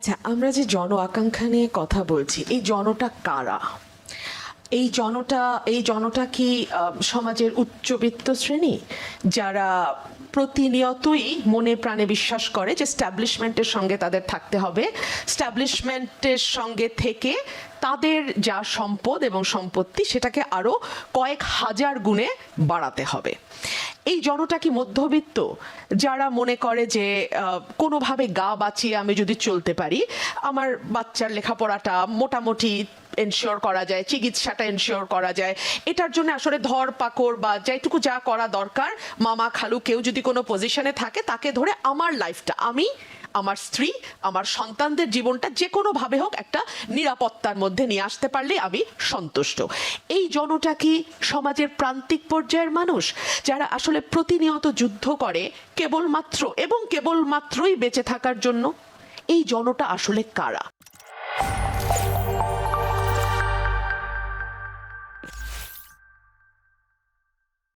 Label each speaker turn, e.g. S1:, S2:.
S1: আচ্ছা, আমরা যে জন আকাঙ্ক্ষা নিয়ে কথা বলছি, এই জনটা কারা? এই জনটা কি সমাজের উচ্চবিত্ত শ্রেণী, যারা প্রতিনিয়তই মনে প্রাণে বিশ্বাস করে যে স্ট্যাবলিশমেন্টের সঙ্গে তাদের থাকতে হবে, স্ট্যাবলিশমেন্টের সঙ্গে থেকে তাদের যা সম্পদ এবং সম্পত্তি সেটাকে আরো কয়েক হাজার গুণে বাড়াতে হবে? এই জনটা কি মধ্যবিত্ত, যারা মনে করে যে কোনোভাবে গা বাঁচিয়ে আমি যদি চলতে পারি, আমার বাচ্চার লেখাপড়াটা মোটামুটি এনশিওর করা যায়, চিকিৎসাটা এনশিওর করা যায়, এটার জন্য আসলে ধর পাকড় বা যেটুকু যা করা দরকার, মামা খালু কেউ যদি কোনো পজিশনে থাকে তাকে ধরে আমার লাইফটা, আমি, আমার স্ত্রী, আমার সন্তানদের জীবনটা যে কোনোভাবে হোক একটা নিরাপত্তার মধ্যে নিয়ে আসতে পারলে আমি সন্তুষ্ট? এই জনটা কি সমাজের প্রান্তিক পর্যায়ের মানুষ, যারা আসলে প্রতিনিয়ত যুদ্ধ করে কেবলমাত্র এবং কেবলমাত্রই বেঁচে থাকার জন্য? এই জনটা আসলে কারা?